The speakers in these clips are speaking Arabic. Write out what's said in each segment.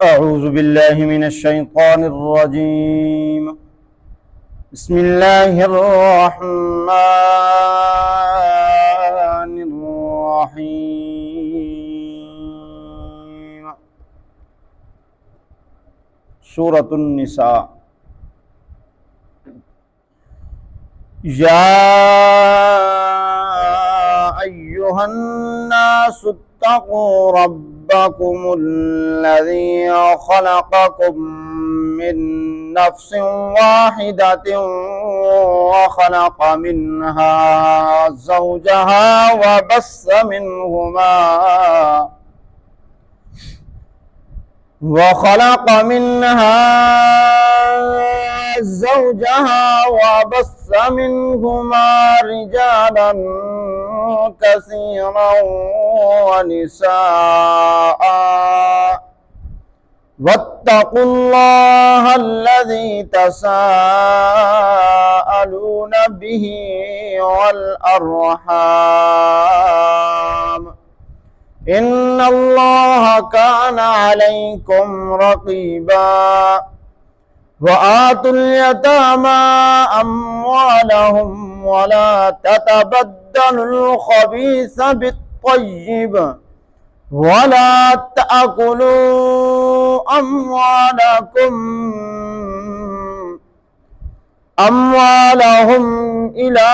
أعوذ بالله من الشيطان الرجيم. بسم الله الرحمن الرحيم. سورة النساء. يا أيها الناس اتقوا ربكم الذي خلقكم من نفس واحدة وخلق منها زوجها وبث منهما رجالا كثيرا ونساء، واتقوا الله الذي تساءلون به والأرحام، إن الله كان عليكم رقيبا. وآتوا اليتامى أموالهم ولا تتبدلوا الخبيث بالطيب، ولا تأكلوا أموالهم إلى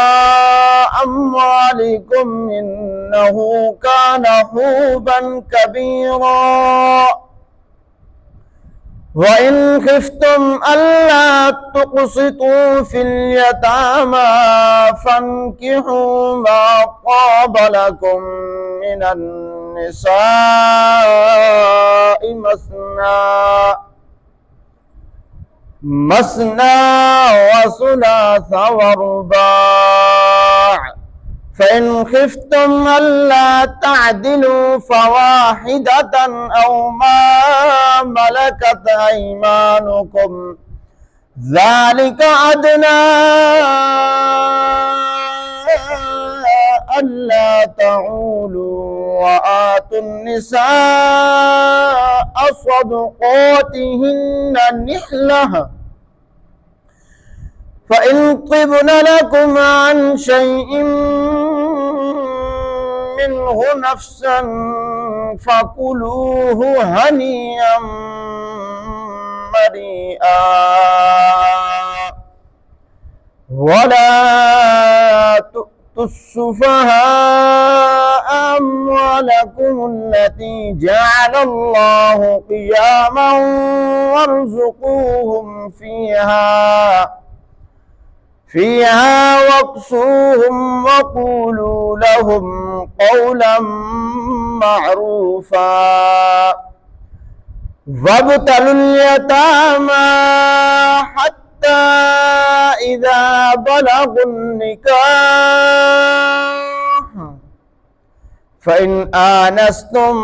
أموالكم إنه كان حوبا كبيرا. وإن خفتم ألا تقسطوا في اليتامى فانكحوا ما طاب لكم من النساء مثنى وثلاث ورباع، فإن خفتم ألا تعدلوا فواحدة أو ما ملكت أيمانكم، ذلك أدنى ألا تعولوا. وآتوا النساء صدقاتهن نحلة، فإن طبن لكم عن شيء منه نفسا فكلوه هنيئا مريئا. ولا تؤتوا السفهاء أموالكم التي جعل الله قياما وارزقوهم فيها واكسوهم وقولوا لهم قولا معروفا. وابتلوا اليتامى حتى إذا بلغوا النكاح، فإن آنستم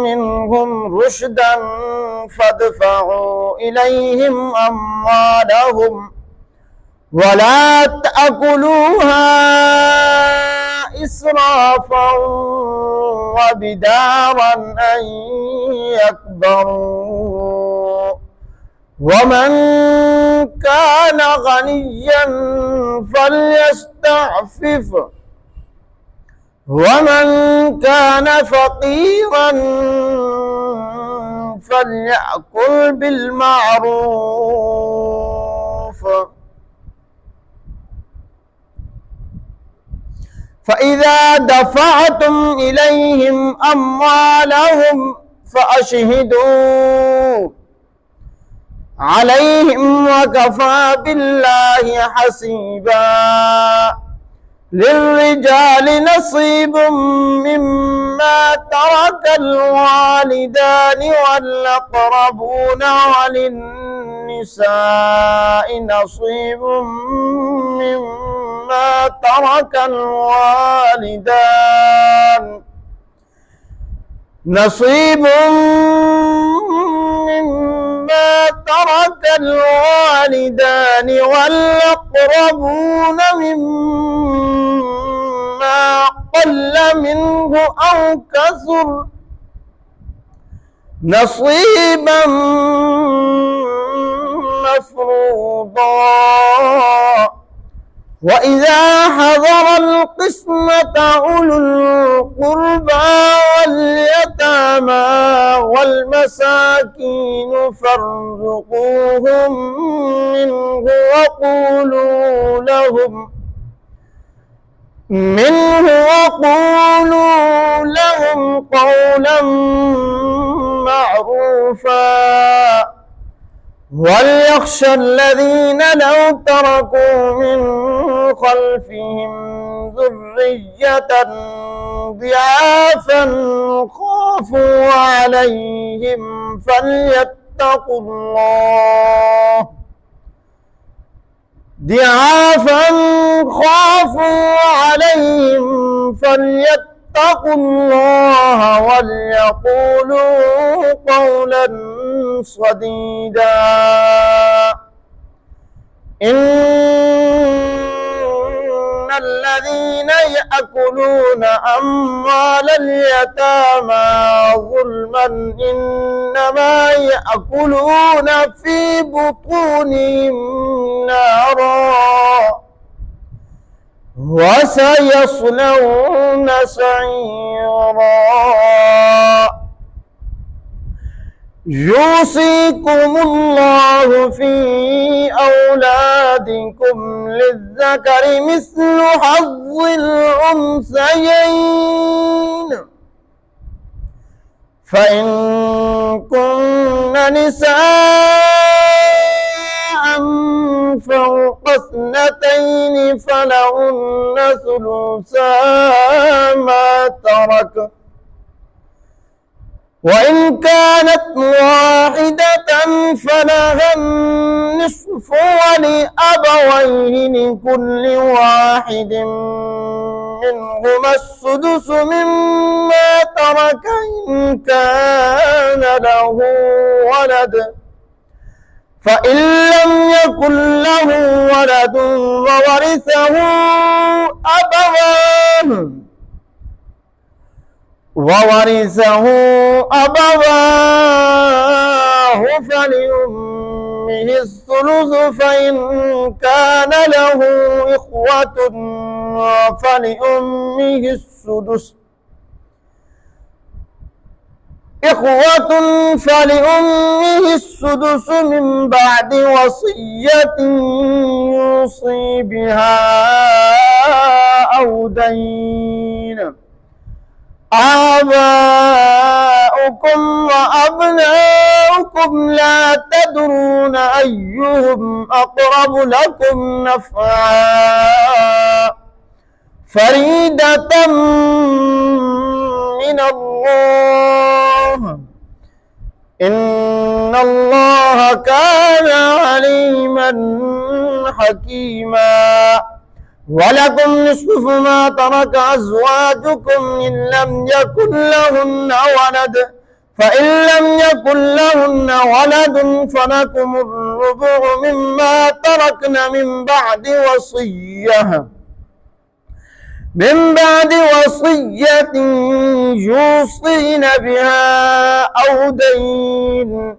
منهم رشدا فادفعوا إليهم أموالهم ولا تأكلوها إسرافا وبدارا أن يكبروا. ومن كان غنيا فليستعفف، ومن كان فقيرا فليأكل بالمعروف. فإذا دفعتم إليهم أموالهم فأشهدوا عليهم وكفى بالله حسيبا. للرجال نصيب مما ترك الوالدان والأقربون، وللنساء نصيب مما ترك الوالدان والأقربون مما قل منه أو كثر نصيبا مفروضا. وإذا حضر القسمة أولو القربى واليتامى والمساكين فارزقوهم منه وقولوا لهم قولا معروفا. وليخشى الذين لو تركوا من خلفهم ذرية ضعافا خافوا عليهم فليتقوا الله وليقولوا قولا صديدا. إن الذين يأكلون أموال اليتامى ظلما إنما يأكلون في بطونهم نارا وسيصلون سعيرا. يوصيكم الله في أولادكم للذكر مثل حظ الأنثيين. فإن كن نساء فوق اثنتين فلهن ثلثا ما ترك، وإن كانت واحدة فلها النصف ولأبويه لكل واحد منهما السدس مما ترك إن كان له ولد. فإن لم يكن له ولد وورثه أبواه فلأمه الثلث، فإن كان له إخوة فلأمه السدس من بعد وصية يوصي بها أو دين. آباؤكم وأبناؤكم لا تدرون أيهم أقرب لكم نفعا فريدة من الله، إن الله كان عليما حكيما. ولكم نصف ما ترك أزواجكم إن لم يكن لهن ولد، فإن لم يكن لهن ولد فلكم الربع مما تركن من بعد وصية يوصين بها أو دين.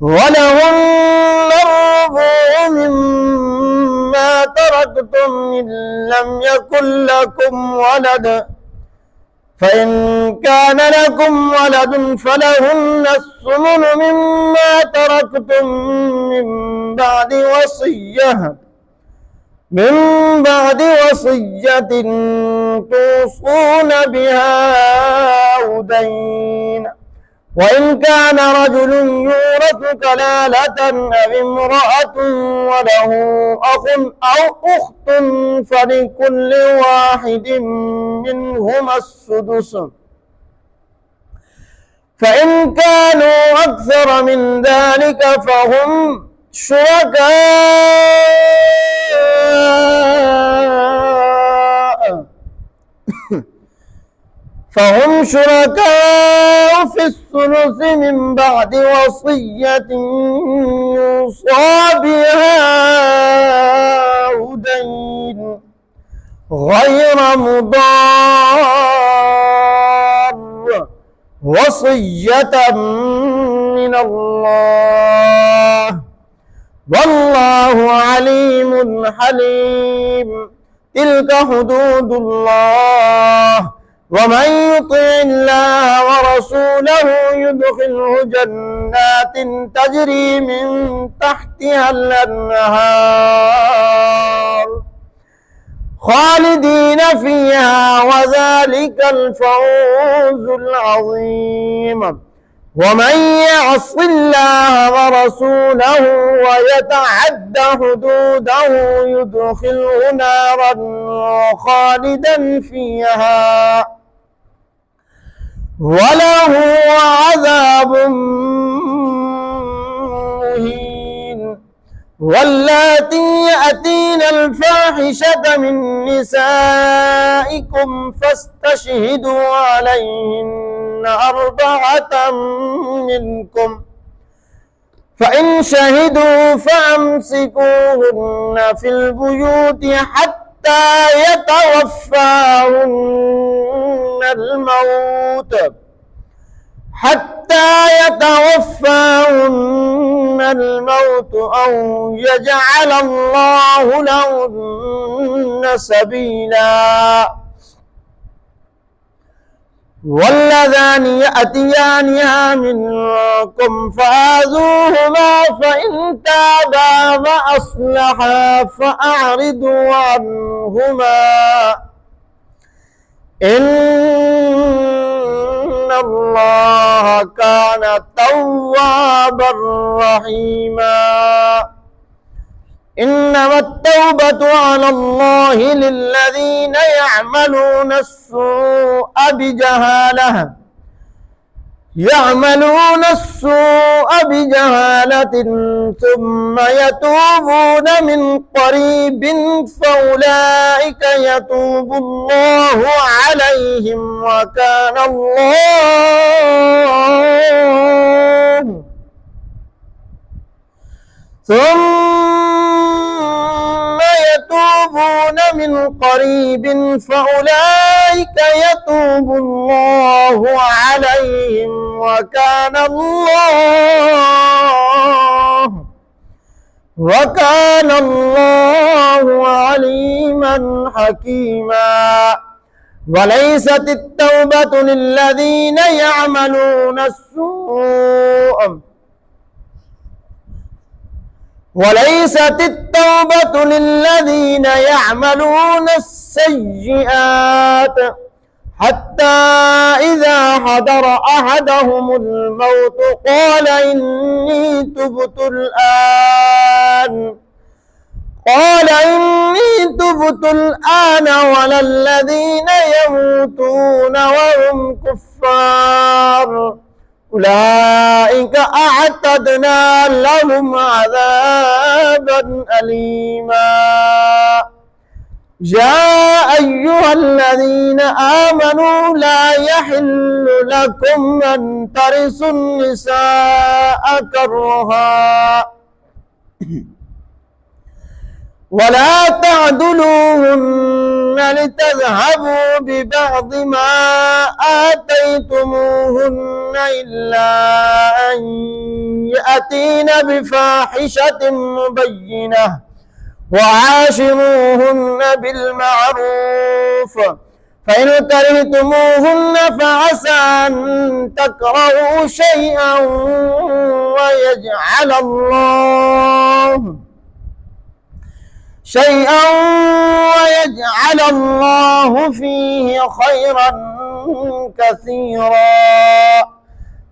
ولهن الربع مما تركتم إن لم يكن لكم ولد، فإن كان لكم ولد فلهن الثمن مما تركتم من بعد وصية توصون بها أو دين. وإن كان رجل يورث كلالة أو امرأة وله أخ أو أخت فلكل واحد منهما السدس، فإن كانوا أكثر من ذلك فهم شركاء في الثلث من بعد وصية يوصى بها أو دين غير مضار، وصية من الله والله عليم حليم. تلك حدود الله ومن يطع الله ورسوله يدخله جنات تجري من تحتها الأنهار خالدين فيها وذلك الفوز العظيم. ومن يعص الله ورسوله ويتعد حدوده يدخله نارا خالدا فيها وله عذاب مهين. واللاتي يأتين الفاحشة من نسائكم فاستشهدوا عليهن 4 منكم، فإن شهدوا فأمسكوهن في البيوت حتى يتوفاهن الموت أو يجعل الله لهن سبيلا. واللذان يأتيانها منكم فآذوهما فإن تابا وأصلحا فأعرضوا عنهما إن الله كان توابا رحيما. إنما التوبة على الله للذين يعملون السوء بجهالة ثم يتوبون من قريب فأولئك يتوب الله عليهم وكان الله ثم يتوبون من قريب فأولئك يتوب الله عليهم وكان الله عليما حكيما. وليست التوبة للذين يعملون السيئات حتى إذا حضر أحدهم الموت قال إني تبت الآن ولا الذين يموتون وهم كفار أولئك أعتدنا لهم عذابا أليما. يا أيها الذين آمنوا لا يحل لكم أن ترثوا النساء كرها ولا تعدلوهن لتذهبوا ببعض ما آتيتموهن إلا أن يأتين بفاحشة مبينة وعاشروهن بالمعروف فإن كرهتموهن فعسى أن تكرهوا شيئا ويجعل الله فيه خيرا كثيرا.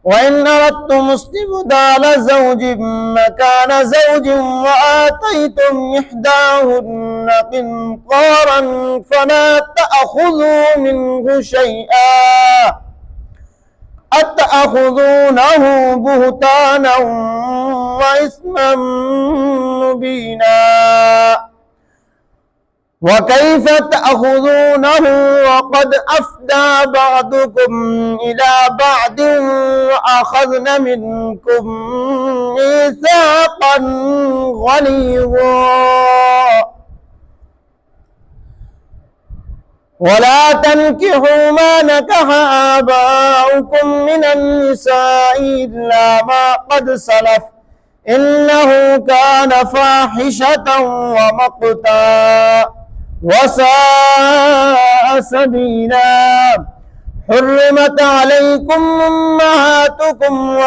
وإن أردتم استبدال زوج مكان زوج وآتيتم إحداهن قنطارا فلا تأخذوا منه شيئا أتأخذونه بهتانا وإثما مبينا. وكيف تأخذونه وقد أفدى بعضكم إلى بعض وأخذن منكم ميثاقا غليظا ولا تنكحوا ما نكح آباؤكم من النساء إلا ما قد سلف إنه كان فاحشة ومقتا وساء سبيلا. حرمت عليكم أمهاتكم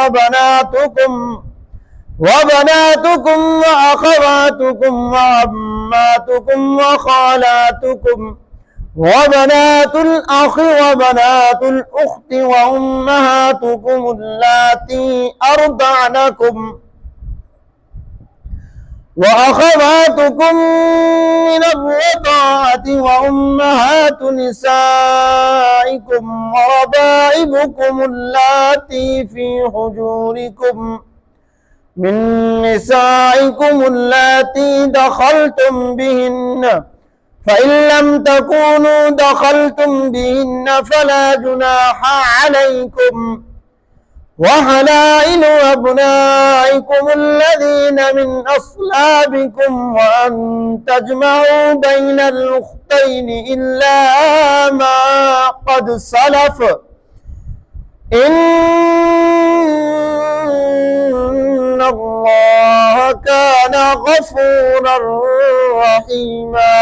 وبناتكم وأخواتكم وعماتكم وخالاتكم وبنات الأخ وبنات الأخت وأمهاتكم اللاتي أرضعنكم وأخواتكم من الرضاعة وأمهات نسائكم وربائبكم اللاتي في حجوركم من نسائكم اللاتي دخلتم بهن فإن لم تكونوا دخلتم بهن فلا جناح عليكم وحلائل أبنائكم الذين من أصلابكم وأن تجمعوا بين الأختين إلا ما قد سلف إن الله كان غفورا رحيما.